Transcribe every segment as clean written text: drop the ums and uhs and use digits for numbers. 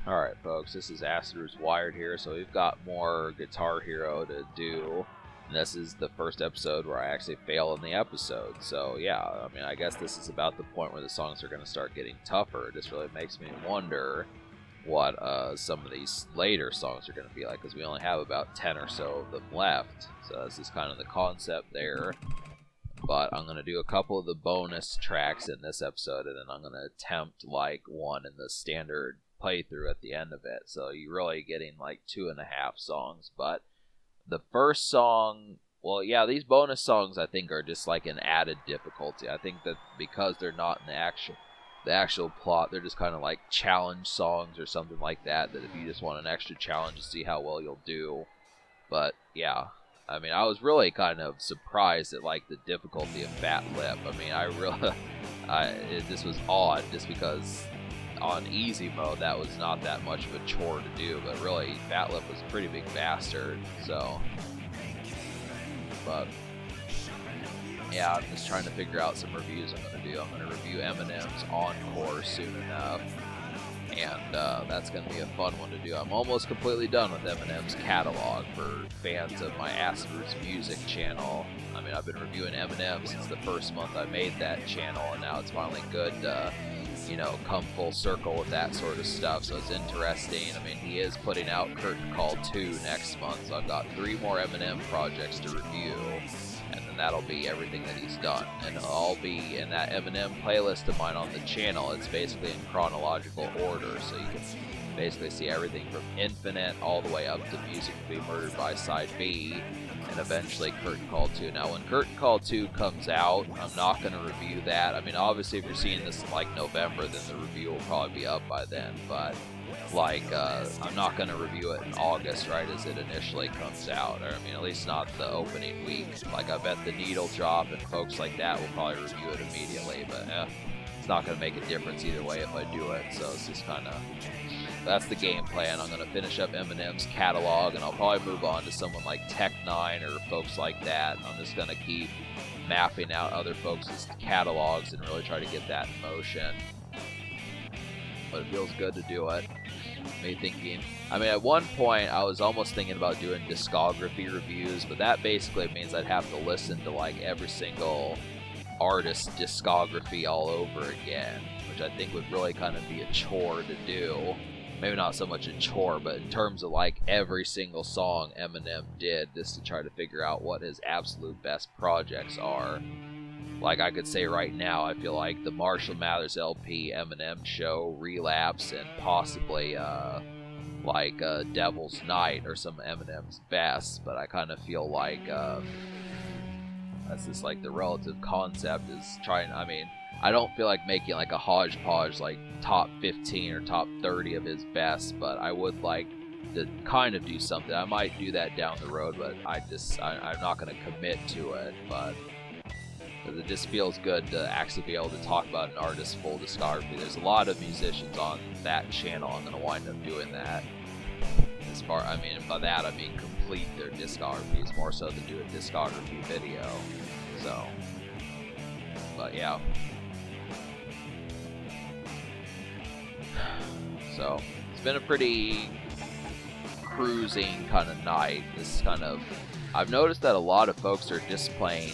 Alright folks, this is Acid Roots Wired here, so we've got more Guitar Hero to do. And this is the first episode where I actually fail in the episode. So yeah, I mean, I guess this is about the point where the songs are going to start getting tougher. It just really makes me wonder what some of these later songs are going to be like, because we only have about 10 or so of them left. So this is kind of the concept there. But I'm going to do a couple of the bonus tracks in this episode, and then I'm going to attempt like one in the standard playthrough at the end of it. So you're really getting like 2.5 songs. But the first song, well, yeah, these bonus songs I think are just like an added difficulty. I think that because they're not in the actual plot, they're just kind of like challenge songs or something like that. That if you just want an extra challenge to see how well you'll do. But yeah, I mean, I was really kind of surprised at like the difficulty of Fat Lip. I mean, this was odd just because on easy mode that was not that much of a chore to do, but really Fat Lip was a pretty big bastard. So, but yeah, I'm just trying to figure out some reviews I'm going to do. I'm going to review Eminem's Encore soon enough, and that's going to be a fun one to do. I'm almost completely done with Eminem's catalog for fans of my Acid Roots Music channel. I mean, I've been reviewing Eminem since the first month I made that channel, and now it's finally good to, you know, come full circle with that sort of stuff. So it's interesting. I mean, he is putting out Curtain Call 2 next month, so I've got 3 more Eminem projects to review, and then that'll be everything that he's done. And I'll be in that Eminem playlist of mine on the channel. It's basically in chronological order, so you can basically see everything from Infinite all the way up to Music to Be Murdered by Side B, and eventually Curtain Call 2. Now, when Curtain Call 2 comes out, I'm not going to review that. I mean, obviously, if you're seeing this in, like, November, then the review will probably be up by then, but, like, I'm not going to review it in August, right, as it initially comes out, or, I mean, at least not the opening week. Like, I bet the Needle Drop and folks like that will probably review it immediately, but, it's not going to make a difference either way if I do it, so it's just kind of... That's the game plan. I'm going to finish up Eminem's catalog, and I'll probably move on to someone like Tech9 or folks like that. I'm just going to keep mapping out other folks' catalogs and really try to get that in motion. But it feels good to do it. Me thinking, I mean, at one point I was almost thinking about doing discography reviews, but that basically means I'd have to listen to like every single artist's discography all over again, which I think would really kind of be a chore to do. Maybe not so much a chore, but in terms of like every single song Eminem did, just to try to figure out what his absolute best projects are. Like I could say right now, I feel like the Marshall Mathers LP, Eminem Show, Relapse, and possibly like Devil's Night or some Eminem's best, but I kind of feel like that's just like the relative concept is trying, I mean, I don't feel like making like a hodgepodge like top 15 or top 30 of his best, but I would like to kind of do something. I might do that down the road, but I'm not going to commit to it, but it just feels good to actually be able to talk about an artist's full discography. There's a lot of musicians on that channel. I'm going to wind up doing that. As far, I mean, by that I mean complete their discographies, more so than do a discography video. So, but yeah. So, it's been a pretty cruising kind of night. This kind of, I've noticed that a lot of folks are just playing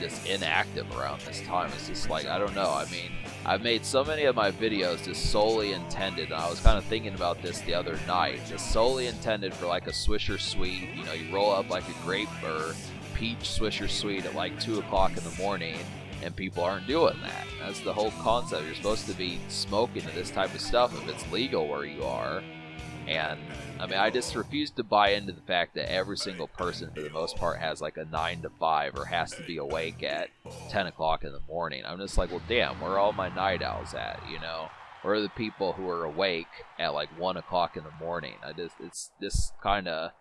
just inactive around this time. It's just like, I don't know, I mean, I've made so many of my videos just solely intended, and I was kind of thinking about this the other night, just solely intended for like a Swisher Sweet. You know, you roll up like a grape or peach Swisher Sweet at like 2 o'clock in the morning, and people aren't doing that. That's the whole concept. You're supposed to be smoking to this type of stuff if it's legal where you are. And I mean, I just refuse to buy into the fact that every single person, for the most part, has like a 9 to 5 or has to be awake at 10 o'clock in the morning. I'm just like, well, damn, where are all my night owls at, you know? Where are the people who are awake at like 1 o'clock in the morning? It's this kind of,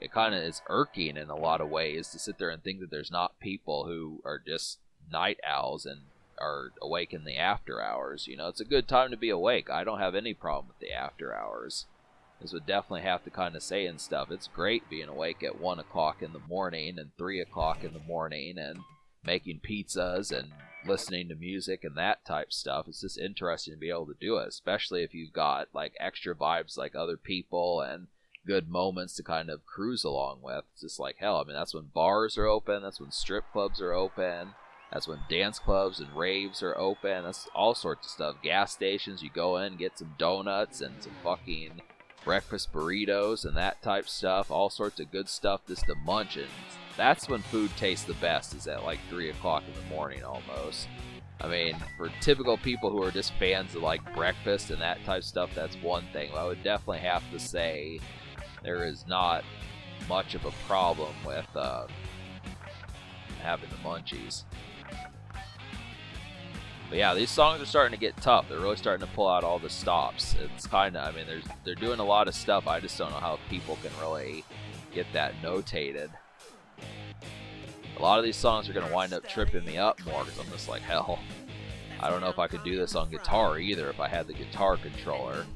it kind of is irking in a lot of ways to sit there and think that there's not people who are just night owls and are awake in the after hours. You know, it's a good time to be awake. I don't have any problem with the after hours. This would definitely have to kind of say and stuff. It's great being awake at 1 o'clock in the morning and 3 o'clock in the morning and making pizzas and listening to music and that type stuff. It's just interesting to be able to do it, especially if you've got like extra vibes like other people and good moments to kind of cruise along with. It's just like hell. I mean, that's when bars are open, that's when strip clubs are open, that's when dance clubs and raves are open, that's all sorts of stuff. Gas stations, you go in, get some donuts and some fucking breakfast burritos and that type stuff, all sorts of good stuff just to munch. And that's when food tastes the best, is at like 3 o'clock in the morning almost. I mean, for typical people who are just fans of like breakfast and that type of stuff, that's one thing. I would definitely have to say there is not much of a problem with having the munchies. But yeah, these songs are starting to get tough. They're really starting to pull out all the stops. It's kind of, I mean, they're doing a lot of stuff. I just don't know how people can really get that notated. A lot of these songs are going to wind up tripping me up more because I'm just like, hell, I don't know if I could do this on guitar either if I had the guitar controller.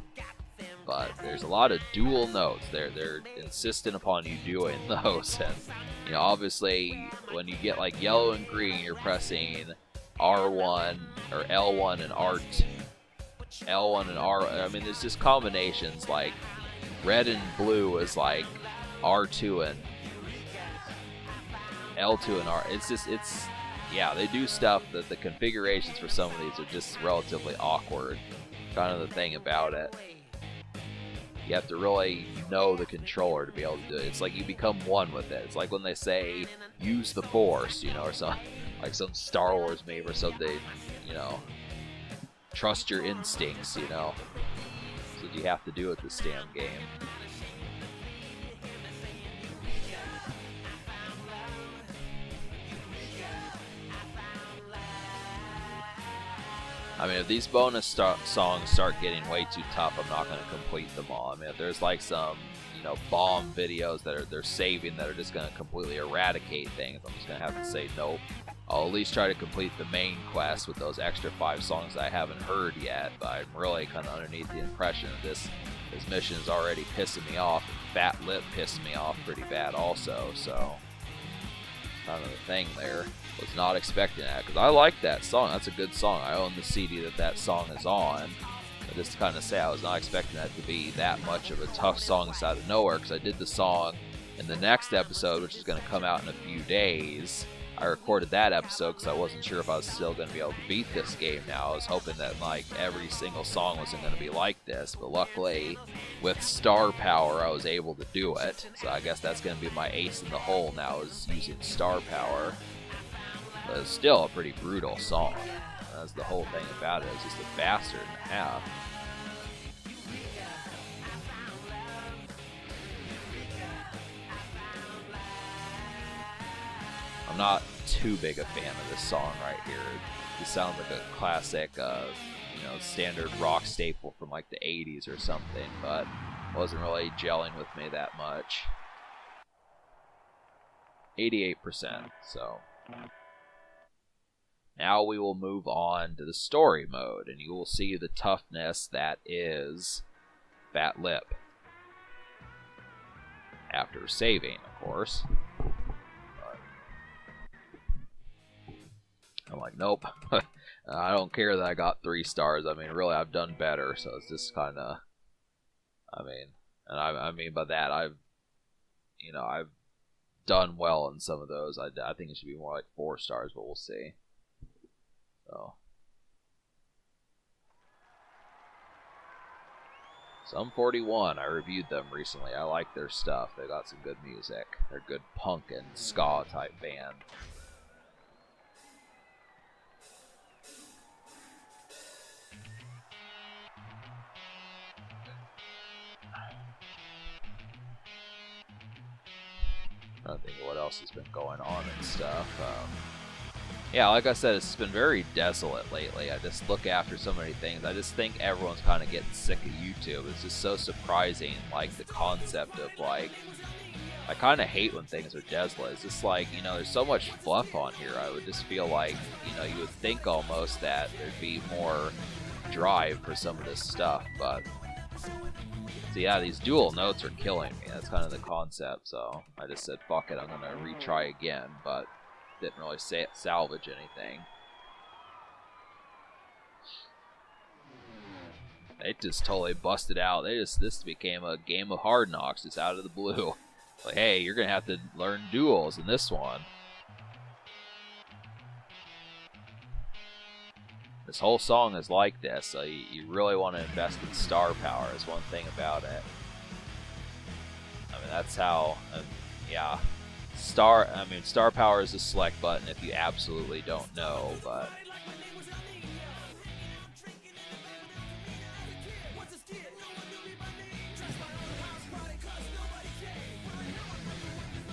But there's a lot of dual notes. They're insistent upon you doing those. And, you know, obviously, when you get like yellow and green, you're pressing R1 or L1 and R2. L1 and R. I mean, there's just combinations like red and blue is like R2 and L2 and R. Yeah, they do stuff that the configurations for some of these are just relatively awkward. Kind of the thing about it. You have to really know the controller to be able to do it. It's like you become one with it. It's like when they say, use the Force, you know, or something. Like some Star Wars meme or something, you know. Trust your instincts, you know. That's what you have to do with this damn game. I mean, if these bonus songs start getting way too tough, I'm not going to complete them all. I mean, if there's like some, you know, bomb videos that they're saving that are just going to completely eradicate things, I'm just going to have to say nope. I'll at least try to complete the main quest with those extra 5 songs I haven't heard yet, but I'm really kind of underneath the impression that this mission is already pissing me off, and Fat Lip pissed me off pretty bad also, so kind of the thing there. Was not expecting that, because I like that song. That's a good song. I own the CD that song is on. But just to kind of say, I was not expecting that to be that much of a tough song out of nowhere, because I did the song in the next episode, which is going to come out in a few days. I recorded that episode because I wasn't sure if I was still going to be able to beat this game now. I was hoping that like every single song wasn't going to be like this, but luckily with star power I was able to do it. So I guess that's going to be my ace in the hole now, is using star power. But it's still a pretty brutal song. That's the whole thing about it. It's just a bastard and a half. I'm not too big a fan of this song right here. It sounds like a classic, you know, standard rock staple from like the 80s or something, but wasn't really gelling with me that much. 88%, so. Now we will move on to the story mode, and you will see the toughness that is Fat Lip. After saving, of course. But I'm like, nope. I don't care that I got 3 stars. I mean, really, I've done better, so it's just kind of... I mean, and I mean by that, I've done well in some of those. I think it should be more like 4 stars, but we'll see. So, Sum 41, I reviewed them recently. I like their stuff. They got some good music. They're good punk and ska type band. I don't think what else has been going on and stuff. Yeah, like I said, it's been very desolate lately. I just look after so many things. I just think everyone's kind of getting sick of YouTube. It's just so surprising, like, the concept of, like, I kind of hate when things are desolate. It's just like, you know, there's so much fluff on here. I would just feel like, you know, you would think almost that there'd be more drive for some of this stuff, but... So yeah, these dual notes are killing me. That's kind of the concept, so I just said, fuck it, I'm going to retry again, but didn't really salvage anything. it just totally busted out. This became a game of Hard Knocks just out of the blue. Like, hey, you're gonna have to learn duels in this one. This whole song is like this, so you really want to invest in star power is one thing about it. I mean, that's how, yeah. Star power is a select button if you absolutely don't know, but...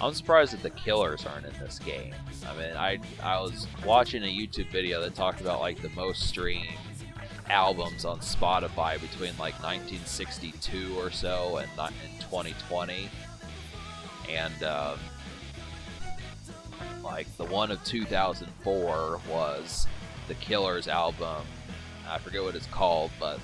I'm surprised that the Killers aren't in this game. I mean, I was watching a YouTube video that talked about like the most streamed albums on Spotify between like 1962 or so and 2020, and like the one of 2004 was the Killers album. I forget what it's called, but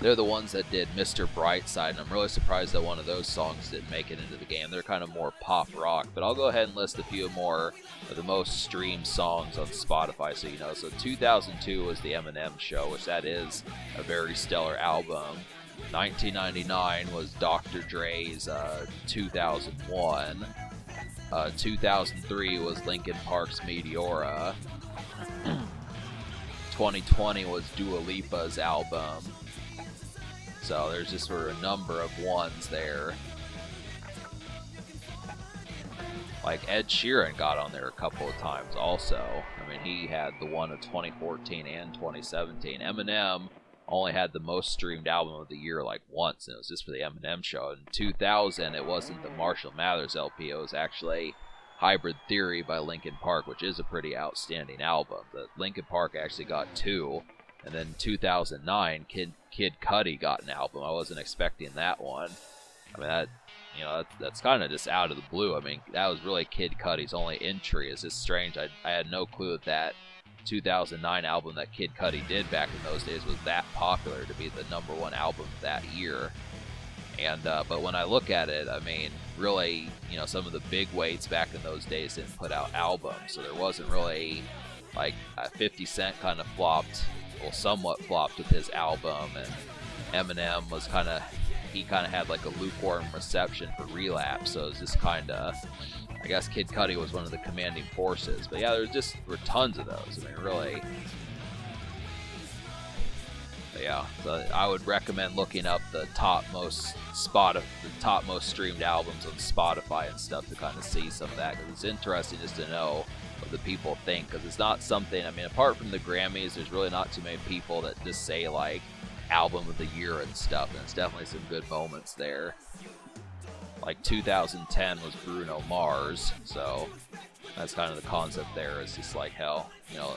they're the ones that did Mr. Brightside, and I'm really surprised that one of those songs didn't make it into the game. They're kind of more pop rock, but I'll go ahead and list a few more of the most streamed songs on Spotify so you know. So 2002 was the Eminem Show, which that is a very stellar album. 1999 was Dr. Dre's 2001. 2003 was Linkin Park's Meteora. 2020 was Dua Lipa's album. So there's just sort of a number of ones there. Like Ed Sheeran got on there a couple of times also. I mean, he had the one of 2014 and 2017. Eminem only had the most streamed album of the year like once, and it was just for the Eminem Show. In 2000, it wasn't the Marshall Mathers LP, it was actually Hybrid Theory by Linkin Park, which is a pretty outstanding album. The Linkin Park actually got 2. And then 2009, Kid Cudi got an album. I wasn't expecting that one. I mean, that's kind of just out of the blue. I mean, that was really Kid Cudi's only entry. It's just strange. I had no clue that 2009 album that Kid Cudi did back in those days was that popular to be the #1 album that year. And but when I look at it, I mean, really, you know, some of the big weights back in those days didn't put out albums, so there wasn't really like 50 Cent kind of flopped. Well, somewhat flopped with his album, and Eminem was kind of had like a lukewarm reception for Relapse, so it was just kind of, I guess Kid Cudi was one of the commanding forces. But yeah, there were tons of those. I mean, really. But yeah, so I would recommend looking up the top most streamed albums on Spotify and stuff to kind of see some of that, because it's interesting just to know what the people think, because it's not something, I mean, apart from the Grammys, there's really not too many people that just say like album of the year and stuff, and it's definitely some good moments there. Like 2010 was Bruno Mars, so that's kind of the concept there. It's just like, hell, you know,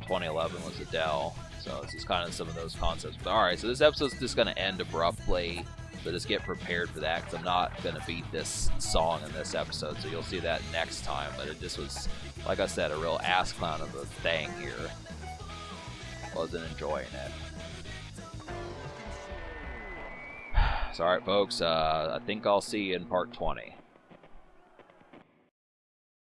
2011 was Adele, so it's just kind of some of those concepts. But alright, so this episode's just going to end abruptly, so just get prepared for that, because I'm not going to beat this song in this episode, so you'll see that next time. But it just was, like I said, a real ass clown of a thing here. Wasn't enjoying it. So alright folks, I think I'll see you in part 20.